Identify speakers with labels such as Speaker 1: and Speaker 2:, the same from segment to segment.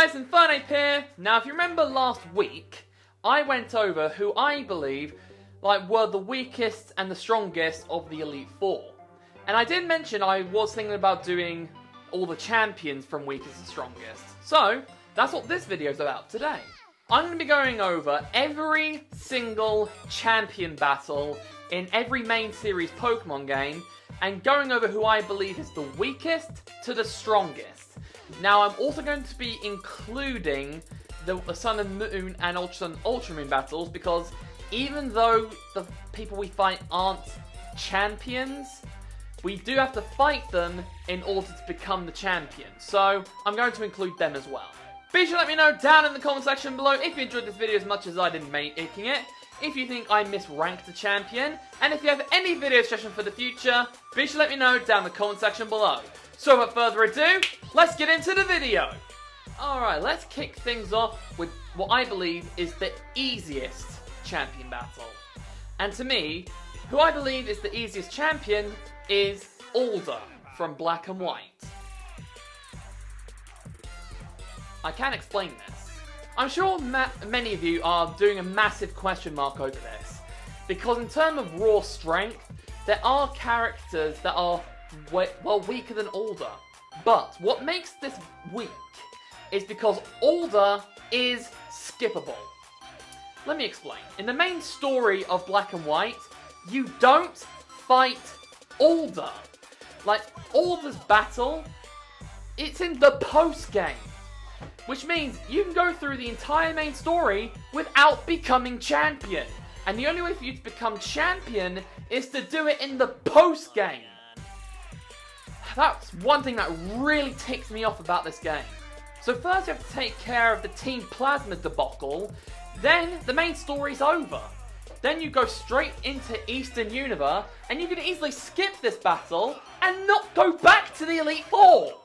Speaker 1: guys, Infernape here. Now, if you remember last week, I went over who I believe were the weakest and the strongest of the Elite Four. And I did mention I was thinking about doing all the champions from weakest to strongest. So, that's what this video is about today. I'm going to be going over every single champion battle in every main series Pokemon game and going over who I believe is the weakest to the strongest. Now, I'm also going to be including the Sun and Moon and Ultra Sun, Ultra Moon battles because even though the people we fight aren't champions, we do have to fight them in order to become the champion. So, I'm going to include them as well. Be sure to let me know down in the comment section below if you enjoyed this video as much as I did making it, if you think I misranked a champion, and if you have any video suggestions for the future, be sure to let me know down in the comment section below. So without further ado, let's get into the video! Alright, let's kick things off with what I believe is the easiest champion battle. And to me, who I believe is the easiest champion is Alder from Black and White. I can't explain this. I'm sure many of you are doing a massive question mark over this, because in terms of raw strength, there are characters that are weaker than Alder. But what makes this weak is because Alder is skippable. Let me explain. In the main story of Black and White, you don't fight Alder. Like, Alder's battle, it's in the post-game. Which means you can go through the entire main story without becoming champion. And the only way for you to become champion is to do it in the post-game. That's one thing that really ticks me off about this game. So first you have to take care of the Team Plasma debacle, then the main story's over. Then you go straight into Eastern Unova, and you can easily skip this battle and not go back to the Elite Four.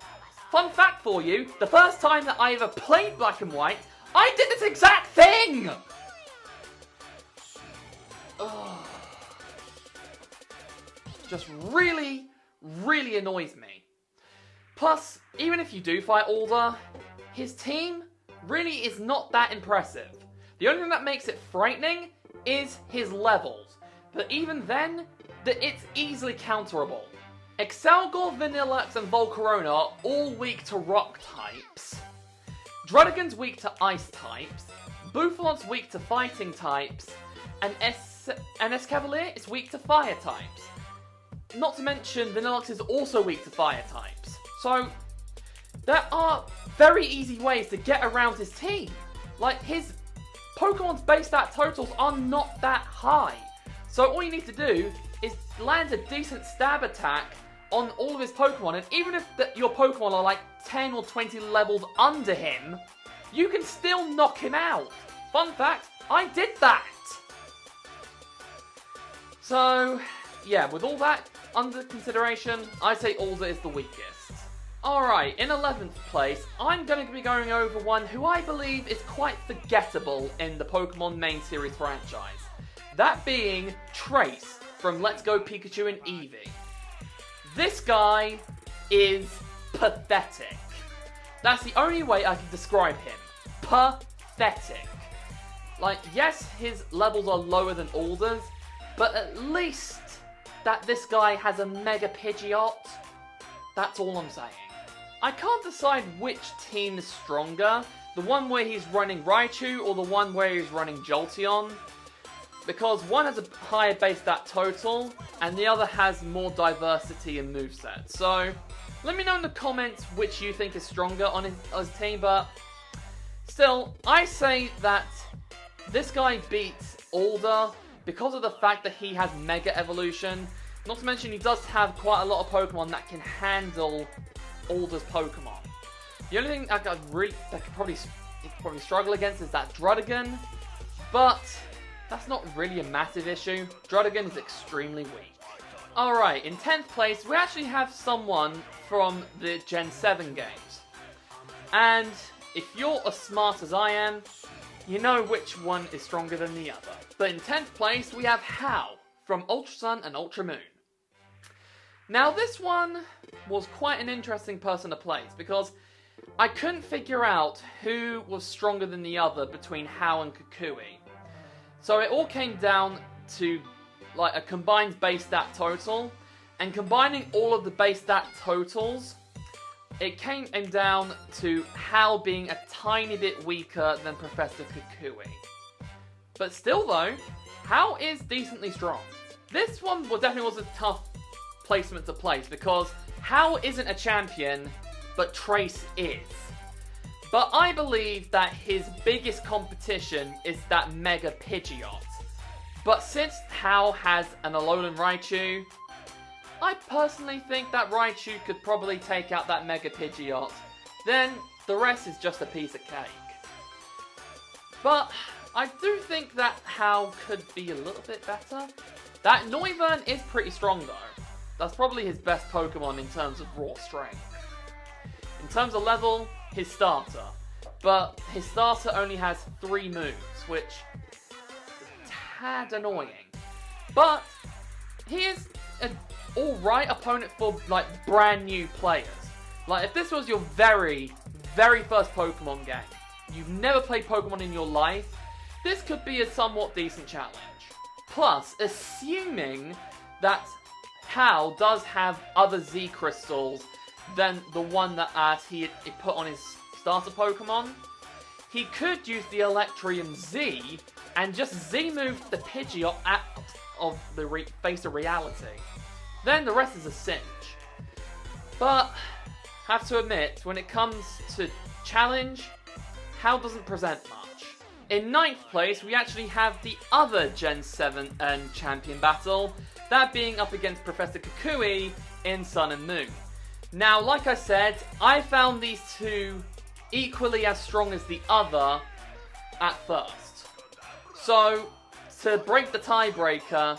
Speaker 1: Fun fact for you, the first time that I ever played Black and White, I did this exact thing! Ugh. Just really, really annoys me. Plus, even if you do fight Alder, his team really is not that impressive. The only thing that makes it frightening is his levels. But even then, it's easily counterable. Excelgor, Vanilluxe, and Volcarona are all weak to rock types. Druddigon's weak to ice types. Buffalin's weak to fighting types. And Escavalier is weak to fire types. Not to mention, Vanilluxe is also weak to fire types. So, there are very easy ways to get around his team. Like, his Pokemon's base stat totals are not that high. So all you need to do is land a decent stab attack on all of his Pokemon, and even if your Pokemon are like 10 or 20 levels under him, you can still knock him out. Fun fact, I did that! So, yeah, with all that under consideration, I'd say Alder is the weakest. Alright, in 11th place, I'm going to be going over one who I believe is quite forgettable in the Pokemon main series franchise. That being Trace from Let's Go Pikachu and Eevee. This guy is pathetic. That's the only way I can describe him. Pathetic. Like, yes, his levels are lower than Alder's, but at least that this guy has a Mega Pidgeot. That's all I'm saying. I can't decide which team is stronger, the one where he's running Raichu or the one where he's running Jolteon. Because one has a higher base stat total, and the other has more diversity in moveset. So, let me know in the comments which you think is stronger on his team, but still, I say that this guy beats Alder because of the fact that he has Mega Evolution. Not to mention he does have quite a lot of Pokemon that can handle Alder's Pokemon. The only thing that could probably struggle against is that Druddigon, but that's not really a massive issue. Druddigon is extremely weak. Alright, in 10th place, we actually have someone from the Gen 7 games. And if you're as smart as I am, you know which one is stronger than the other. But in 10th place, we have Hau from Ultra Sun and Ultra Moon. Now, this one was quite an interesting person to place because I couldn't figure out who was stronger than the other between Hao and Kukui. So it all came down to like a combined base stat total, and combining all of the base stat totals, it came down to Hao being a tiny bit weaker than Professor Kukui. But still though, Hao is decently strong. This one definitely was a tough placement to place because Hao isn't a champion, but Trace is. But I believe that his biggest competition is that Mega Pidgeot. But since Hao has an Alolan Raichu, I personally think that Raichu could probably take out that Mega Pidgeot. Then the rest is just a piece of cake. But I do think that Hao could be a little bit better. That Noivern is pretty strong though. That's probably his best Pokemon in terms of raw strength. In terms of level, his starter. But his starter only has 3 moves, which is a tad annoying. But he is an alright opponent for like brand new players. Like if this was your very, very first Pokemon game, you've never played Pokemon in your life, this could be a somewhat decent challenge. Plus, assuming that Hao does have other Z crystals than the one that he put on his starter Pokemon, he could use the Electrium Z and just Z-move the Pidgeot out of the face of reality. Then the rest is a cinch. But, have to admit, when it comes to challenge, Hao doesn't present much. In 9th place, we actually have the other Gen 7 champion battle, that being up against Professor Kukui in Sun and Moon. Now, like I said, I found these two equally as strong as the other at first. So, to break the tiebreaker,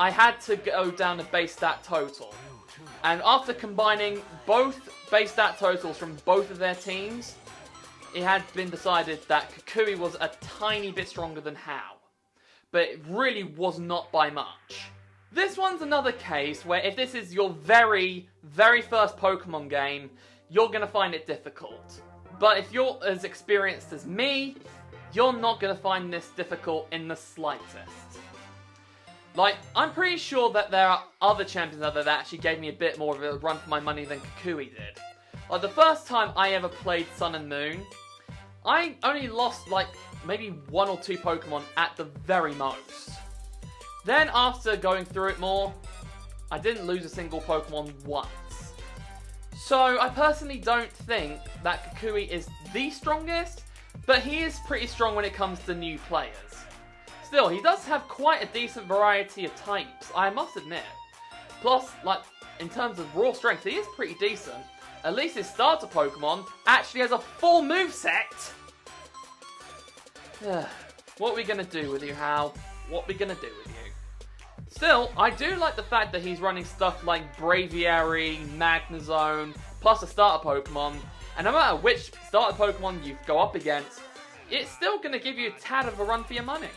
Speaker 1: I had to go down to base stat total. And after combining both base stat totals from both of their teams, it had been decided that Kukui was a tiny bit stronger than Hao. But it really was not by much. This one's another case where if this is your very, very first Pokemon game, you're going to find it difficult. But if you're as experienced as me, you're not going to find this difficult in the slightest. Like, I'm pretty sure that there are other champions out there that actually gave me a bit more of a run for my money than Kukui did. Like, the first time I ever played Sun and Moon, I only lost, like, maybe 1 or 2 Pokemon at the very most. Then, after going through it more, I didn't lose a single Pokemon once. So, I personally don't think that Kukui is the strongest, but he is pretty strong when it comes to new players. Still, he does have quite a decent variety of types, I must admit. Plus, like, in terms of raw strength, he is pretty decent. At least his starter Pokemon actually has a full moveset! What are we gonna do with you, Hao? What are we gonna do with you? Still, I do like the fact that he's running stuff like Braviary, Magnezone, plus a starter Pokemon, and no matter which starter Pokemon you go up against, it's still gonna give you a tad of a run for your money.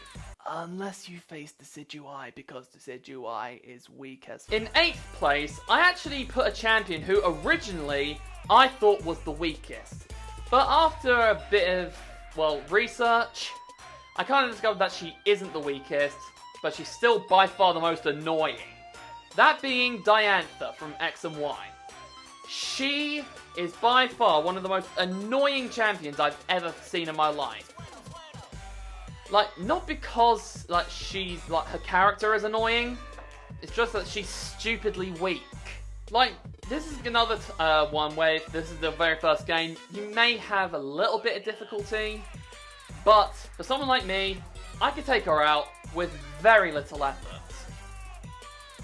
Speaker 1: Unless you face Decidueye, because Decidueye is weak as... In 8th place, I actually put a champion who originally I thought was the weakest. But after a bit of, well, research, I kind of discovered that she isn't the weakest, but she's still by far the most annoying. That being Diantha from X and Y. She is by far one of the most annoying champions I've ever seen in my life. Like, not because, like, she's, like, her character is annoying. It's just that she's stupidly weak. Like, this is another one where if this is the very first game, you may have a little bit of difficulty. But, for someone like me, I could take her out with very little effort.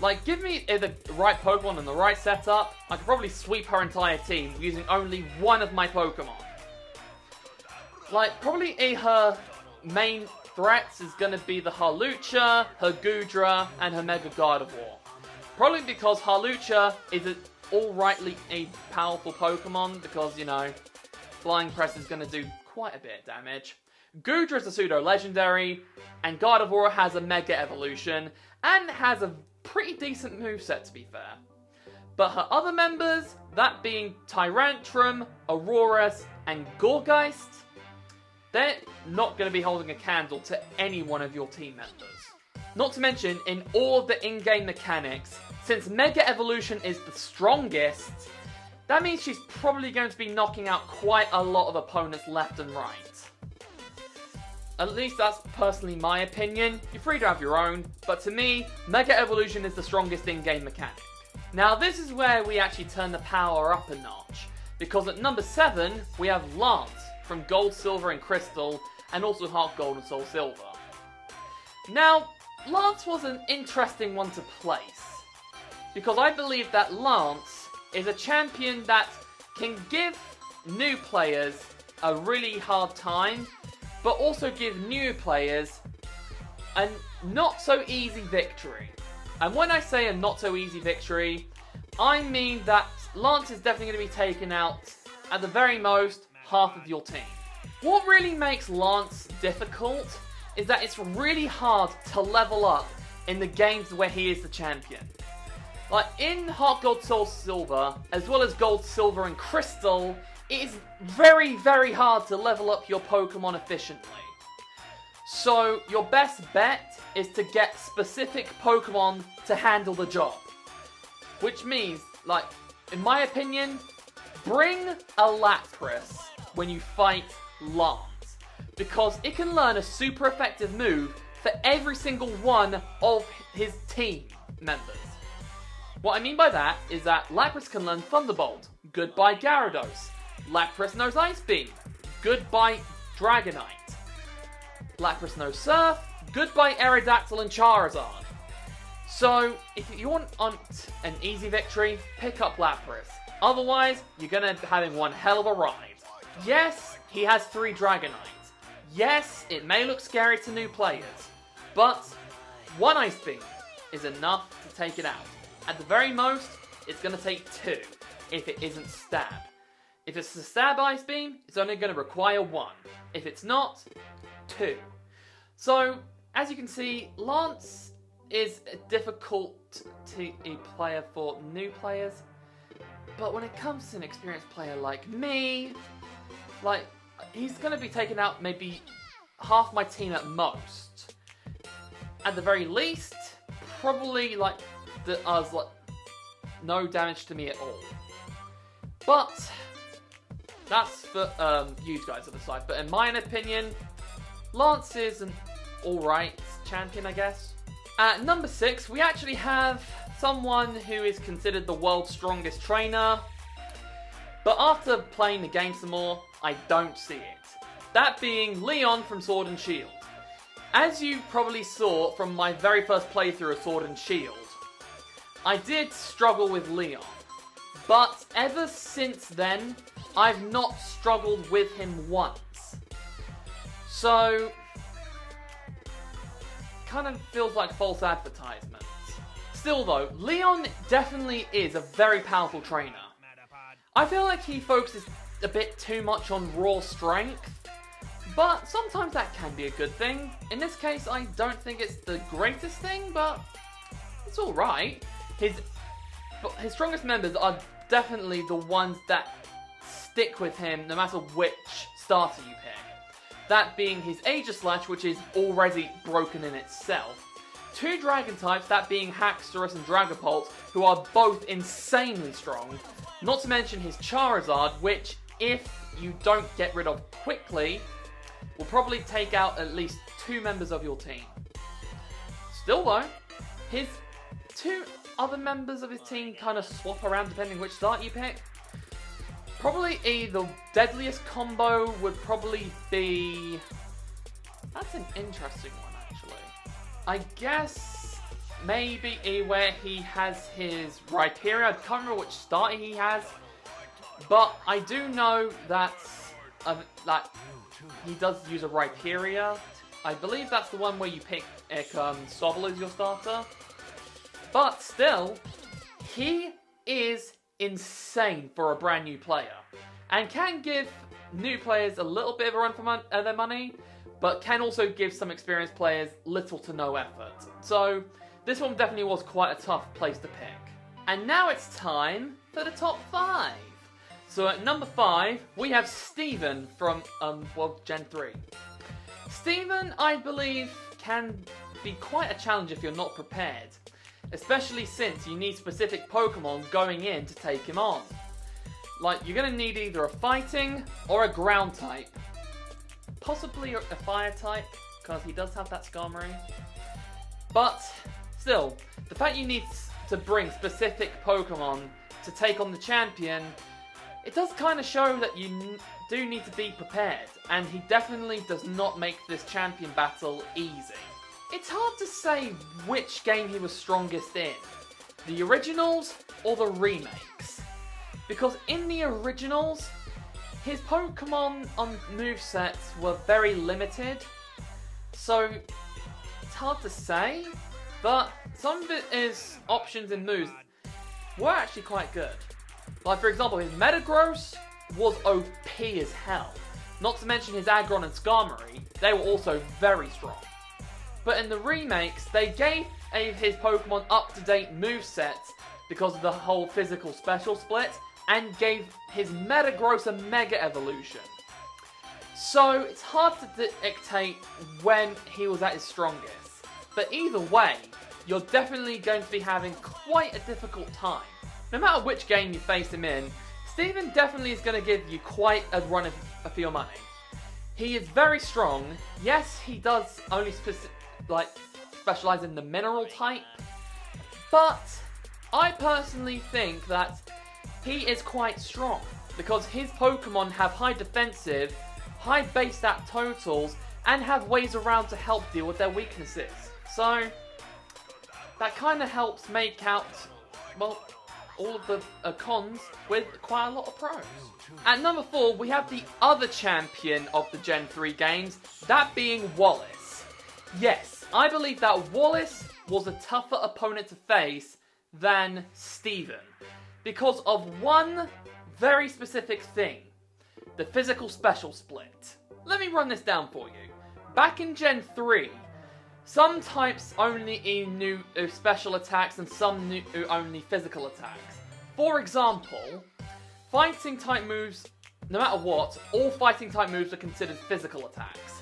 Speaker 1: Like, give me the right Pokemon and the right setup, I could probably sweep her entire team using only one of my Pokemon. Like, probably her main threats is going to be the Hawlucha, her Goodra, and her Mega Gardevoir. Probably because Hawlucha is alrightly a powerful Pokemon, because, you know, Flying Press is going to do quite a bit of damage. Goodra is a pseudo-legendary, and Gardevoir has a Mega Evolution, and has a pretty decent moveset to be fair. But her other members, that being Tyrantrum, Aurorus, and Gorgeist, they're not going to be holding a candle to any one of your team members. Not to mention, in all of the in-game mechanics, since Mega Evolution is the strongest, that means she's probably going to be knocking out quite a lot of opponents left and right. At least that's personally my opinion. You're free to have your own, but to me, Mega Evolution is the strongest in-game mechanic. Now this is where we actually turn the power up a notch, because at number 7, we have Lance from Gold, Silver, and Crystal, and also Heart Gold and Soul Silver. Now, Lance was an interesting one to place, because I believe that Lance is a champion that can give new players a really hard time, but also give new players a not so easy victory. And when I say a not so easy victory, I mean that Lance is definitely going to be taking out, at the very most, half of your team. What really makes Lance difficult is that it's really hard to level up in the games where he is the champion. Like in Heart Gold Soul Silver, as well as Gold, Silver, and Crystal, it is very, very hard to level up your Pokemon efficiently. So your best bet is to get specific Pokemon to handle the job. Which means, like, in my opinion, bring a Lapras when you fight Lance, because it can learn a super effective move for every single one of his team members. What I mean by that is that Lapras can learn Thunderbolt. Goodbye Gyarados. Lapras knows Ice Beam. Goodbye Dragonite. Lapras knows Surf. Goodbye Aerodactyl and Charizard. So, if you want an easy victory, pick up Lapras. Otherwise, you're going to be having one hell of a ride. Yes, he has 3 Dragonites. Yes, it may look scary to new players. But, 1 Ice Beam is enough to take it out. At the very most, it's going to take 2, if it isn't Stab. If it's a Stab Ice Beam, it's only going to require 1. If it's not, 2. So, as you can see, Lance is a difficult player for new players. But when it comes to an experienced player like me, like, he's going to be taking out maybe half my team at most. At the very least, probably, like, does like no damage to me at all. But that's for you guys to decide. But in my opinion, Lance is an alright champion, I guess. At number 6, we actually have someone who is considered the world's strongest trainer. But after playing the game some more, I don't see it. That being Leon from Sword and Shield. As you probably saw from my very first playthrough of Sword and Shield, I did struggle with Leon, but ever since then, I've not struggled with him once. So, kind of feels like false advertisement. Still though, Leon definitely is a very powerful trainer. I feel like he focuses a bit too much on raw strength, but sometimes that can be a good thing. In this case, I don't think it's the greatest thing, but it's alright. His strongest members are definitely the ones that stick with him no matter which starter you pick. That being his Aegislash, which is already broken in itself. 2 Dragon types, that being Haxorus and Dragapult, who are both insanely strong. Not to mention his Charizard, which, if you don't get rid of quickly, will probably take out at least 2 members of your team. Still though, his 2 other members of his team kind of swap around depending which start you pick. Probably the deadliest combo would probably be... That's an interesting one, actually. I guess maybe where he has his Rhyperior. I can't remember which starter he has. But I do know that he does use a Rhyperior. I believe that's the one where you pick Sobble as your starter. But still, he is insane for a brand new player. And can give new players a little bit of a run for their money, but can also give some experienced players little to no effort. So, this one definitely was quite a tough place to pick. And now it's time for the top 5. So at number 5, we have Steven from, Gen 3. Steven, I believe, can be quite a challenge if you're not prepared. Especially since you need specific Pokemon going in to take him on. Like, you're going to need either a fighting or a ground type. Possibly a fire type, because he does have that Skarmory. But, still, the fact you need to bring specific Pokemon to take on the champion, it does kind of show that you do need to be prepared. And he definitely does not make this champion battle easy. It's hard to say which game he was strongest in. The originals or the remakes. Because in the originals, his Pokemon on movesets were very limited. So, it's hard to say. But some of his options in moves were actually quite good. Like, for example, his Metagross was OP as hell. Not to mention his Aggron and Skarmory, they were also very strong. But in the remakes, they gave his Pokemon up-to-date movesets because of the whole physical special split, and gave his Metagross a Mega Evolution. So it's hard to dictate when he was at his strongest. But either way, you're definitely going to be having quite a difficult time. No matter which game you face him in, Steven definitely is going to give you quite a run for your money. He is very strong. Yes, he does only specialize in the mineral type. But I personally think that he is quite strong, because his Pokemon have high defensive, high base stat totals, and have ways around to help deal with their weaknesses. So, that kind of helps make out, well, all of the cons with quite a lot of pros. At number 4, we have the other champion of the Gen 3 games, that being Wallace. Yes, I believe that Wallace was a tougher opponent to face than Steven. Because of one very specific thing. The physical special split. Let me run this down for you. Back in Gen 3, some types only knew special attacks and some knew only physical attacks. For example, fighting type moves, no matter what, all fighting type moves are considered physical attacks.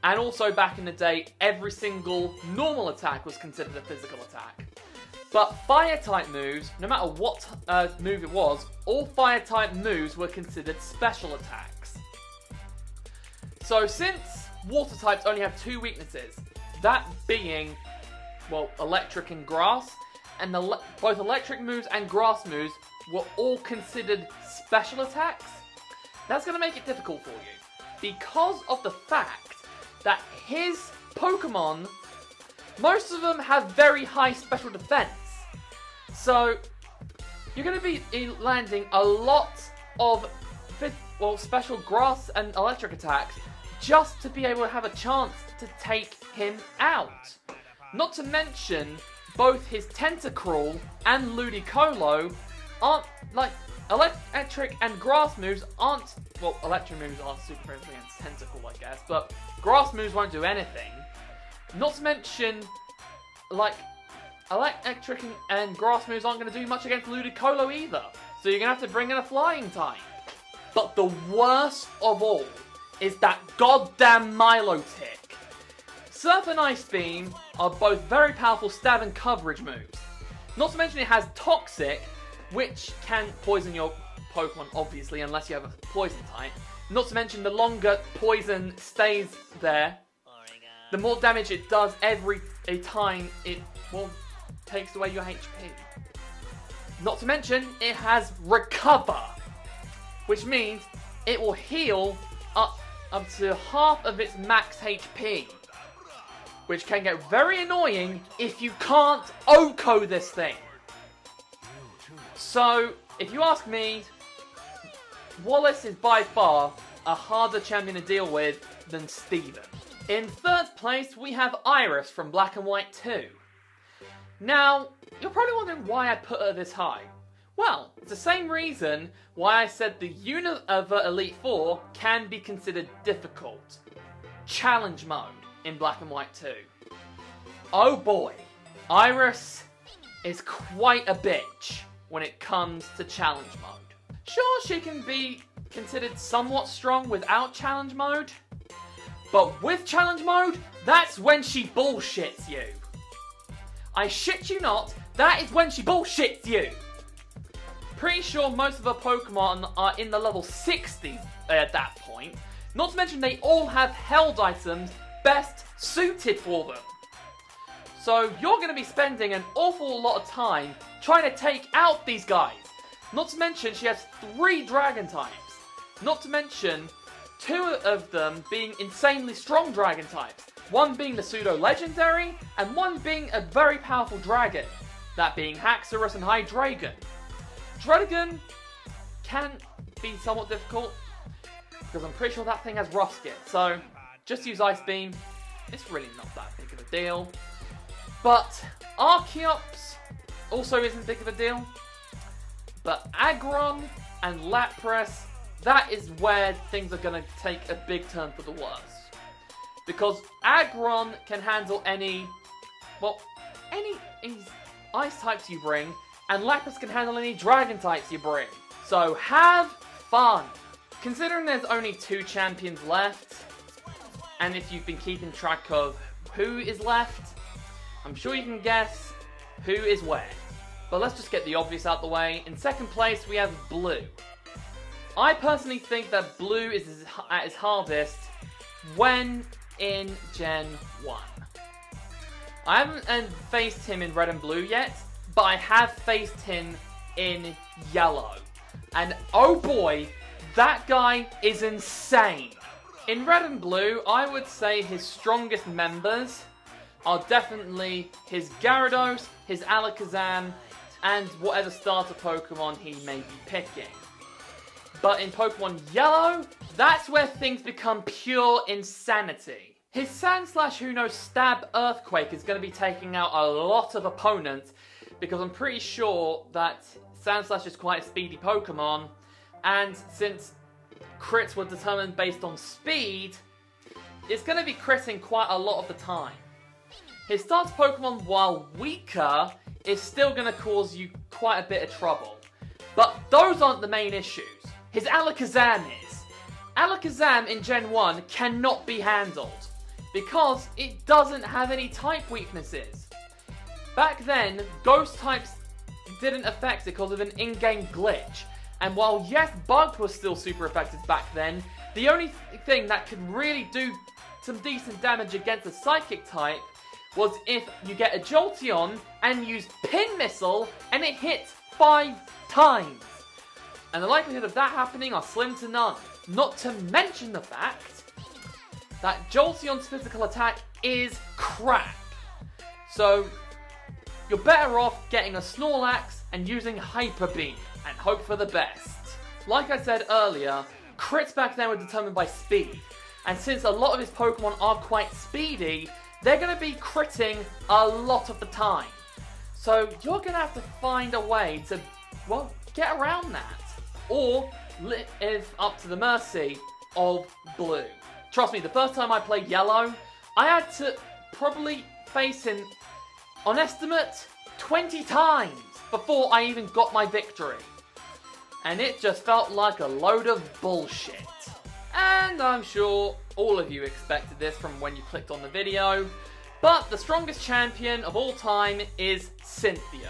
Speaker 1: And also back in the day, every single normal attack was considered a physical attack. But fire-type moves, no matter what move it was, all fire-type moves were considered special attacks. So since water types only have 2 weaknesses, that being, well, electric and grass, and both electric moves and grass moves were all considered special attacks, that's going to make it difficult for you. Because of the fact that his Pokemon, most of them have very high special defense. So, you're going to be landing a lot of special grass and electric attacks just to be able to have a chance to take him out. Not to mention, both his Tentacruel and Ludicolo aren't, electric and grass moves aren't, electric moves are super friendly against Tentacle, I guess, but grass moves won't do anything. Not to mention, electric and grass moves aren't going to do much against Ludicolo either. So you're going to have to bring in a flying type. But the worst of all is that goddamn Milotic. Surf and Ice Beam are both very powerful stab and coverage moves. Not to mention it has Toxic, which can poison your Pokemon, obviously, unless you have a poison type. Not to mention the longer poison stays there, the more damage it does every time it, takes away your HP. Not to mention, it has Recover, which means it will heal up to half of its max HP, which can get very annoying if you can't OHKO this thing. So, if you ask me, Wallace is by far a harder champion to deal with than Steven. In 3rd place, we have Iris from Black and White 2. Now, you're probably wondering why I put her this high. Well, it's the same reason why I said the unit of Elite Four can be considered difficult. Challenge mode in Black and White 2. Oh boy, Iris is quite a bitch when it comes to challenge mode. Sure, she can be considered somewhat strong without challenge mode, but with challenge mode, that's when she bullshits you. I shit you not, that is when she bullshits you. Pretty sure most of her Pokemon are in the level 60 at that point. Not to mention they all have held items best suited for them. So you're going to be spending an awful lot of time trying to take out these guys. Not to mention she has 3 dragon types. Not to mention 2 of them being insanely strong dragon types. One being the pseudo-legendary and one being a very powerful dragon. That being Haxorus and Hydreigon. Dragon can be somewhat difficult because I'm pretty sure that thing has rough skin. So just use Ice Beam. It's really not that big of a deal. But Archeops also isn't big of a deal. But Aggron and Lapras, that is where things are going to take a big turn for the worse. Because Aggron can handle any ice types you bring, and Lapras can handle any dragon types you bring. So have fun! Considering there's only 2 champions left, and if you've been keeping track of who is left, I'm sure you can guess who is where. But let's just get the obvious out the way. In second place, we have Blue. I personally think that Blue is at his hardest when in Gen 1. I haven't faced him in Red and Blue yet, but I have faced him in Yellow. And oh boy, that guy is insane. In Red and Blue, I would say his strongest members are definitely his Gyarados, his Alakazam, and whatever starter Pokemon he may be picking. But in Pokemon Yellow, that's where things become pure insanity. His Sandslash Stab Earthquake is going to be taking out a lot of opponents because I'm pretty sure that Sandslash is quite a speedy Pokemon, and since crits were determined based on speed, it's going to be critting quite a lot of the time. His starter Pokemon, while weaker, is still going to cause you quite a bit of trouble. But those aren't the main issues. His Alakazam is. Alakazam in Gen 1 cannot be handled because it doesn't have any type weaknesses. Back then, ghost types didn't affect it because of an in-game glitch. And while yes, Bug was still super effective back then, the only thing that could really do some decent damage against a Psychic type was if you get a Jolteon and use Pin Missile and it hits 5 times. And the likelihood of that happening are slim to none. Not to mention the fact that Jolteon's physical attack is crap. So you're better off getting a Snorlax and using Hyper Beam and hope for the best. Like I said earlier, crits back then were determined by speed. And since a lot of his Pokemon are quite speedy, they're going to be critting a lot of the time. So you're going to have to find a way to, well, get around that. Or live up to the mercy of Blue. Trust me, the first time I played Yellow, I had to probably face him, on estimate, 20 times before I even got my victory. And it just felt like a load of bullshit. And I'm sure all of you expected this from when you clicked on the video, but the strongest champion of all time is Cynthia.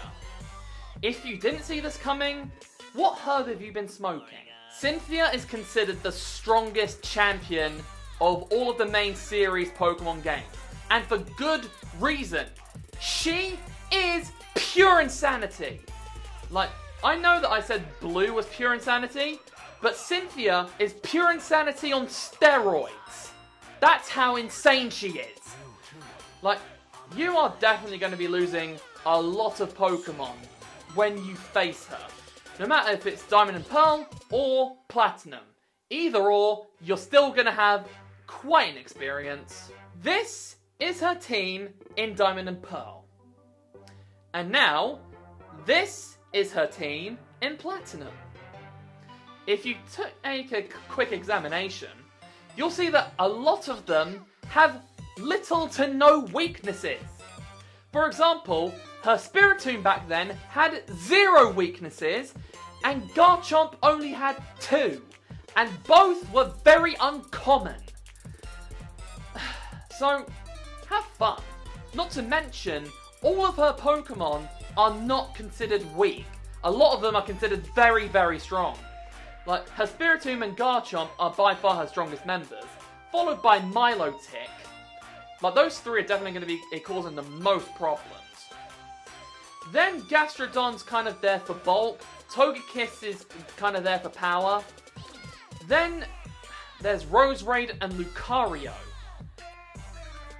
Speaker 1: If you didn't see this coming, what herb have you been smoking? Cynthia is considered the strongest champion of all of the main series Pokemon games. And for good reason. She is pure insanity. Like, I know that I said Blue was pure insanity, but Cynthia is pure insanity on steroids. That's how insane she is. Like, you are definitely going to be losing a lot of Pokemon when you face her. No matter if it's Diamond and Pearl or Platinum. Either or, you're still going to have quite an experience. This is her team in Diamond and Pearl. And now, this is her team in Platinum. If you take a quick examination, you'll see that a lot of them have little to no weaknesses. For example, her Spiritomb back then had 0 weaknesses, and Garchomp only had 2. And both were very uncommon. So, have fun. Not to mention, all of her Pokemon are not considered weak. A lot of them are considered very, very strong. Like, her Spiritomb and Garchomp are by far her strongest members, followed by Milotic. Like, those 3 are definitely going to be causing the most problems. Then Gastrodon's kind of there for bulk, Togekiss is kind of there for power. Then there's Roserade and Lucario.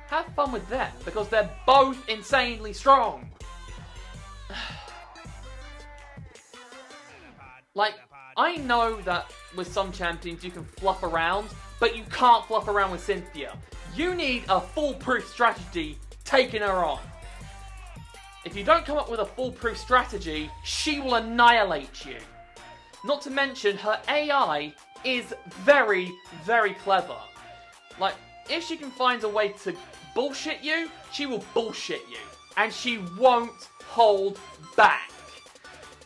Speaker 1: Have fun with them, because they're both insanely strong. Like, I know that with some champions you can fluff around, but you can't fluff around with Cynthia. You need a foolproof strategy taking her on. If you don't come up with a foolproof strategy, she will annihilate you. Not to mention, her AI is very, very clever. Like, if she can find a way to bullshit you, she will bullshit you. And she won't hold back.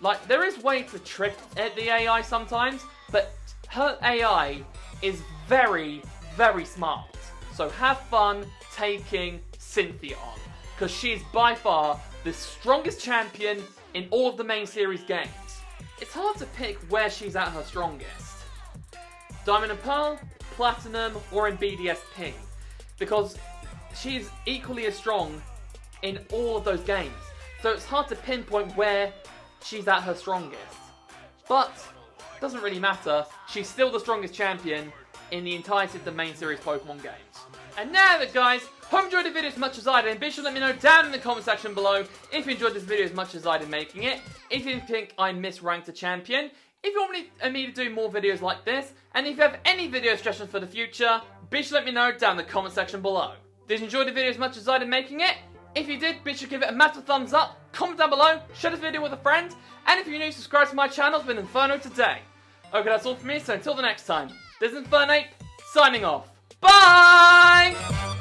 Speaker 1: Like, there is way to trick the AI sometimes, but her AI is very, very smart. So have fun taking Cynthia on, because she is by far the strongest champion in all of the main series games. It's hard to pick where she's at her strongest. Diamond and Pearl, Platinum, or in BDSP, because she's equally as strong in all of those games. So it's hard to pinpoint where she's at her strongest. But it doesn't really matter, she's still the strongest champion in the entirety of the main series Pokemon games. And now then guys, hope you enjoyed the video as much as I did, and be sure to let me know down in the comment section below if you enjoyed this video as much as I did making it, if you think I misranked a champion, if you want me to do more videos like this, and if you have any video suggestions for the future, be sure to let me know down in the comment section below. Did you enjoy the video as much as I did making it? If you did, be sure to give it a massive thumbs up, comment down below, share this video with a friend, and if you're new, subscribe to my channel. It's been Inferno today. Okay, that's all from me, so until the next time, this is Infernape, signing off. Bye!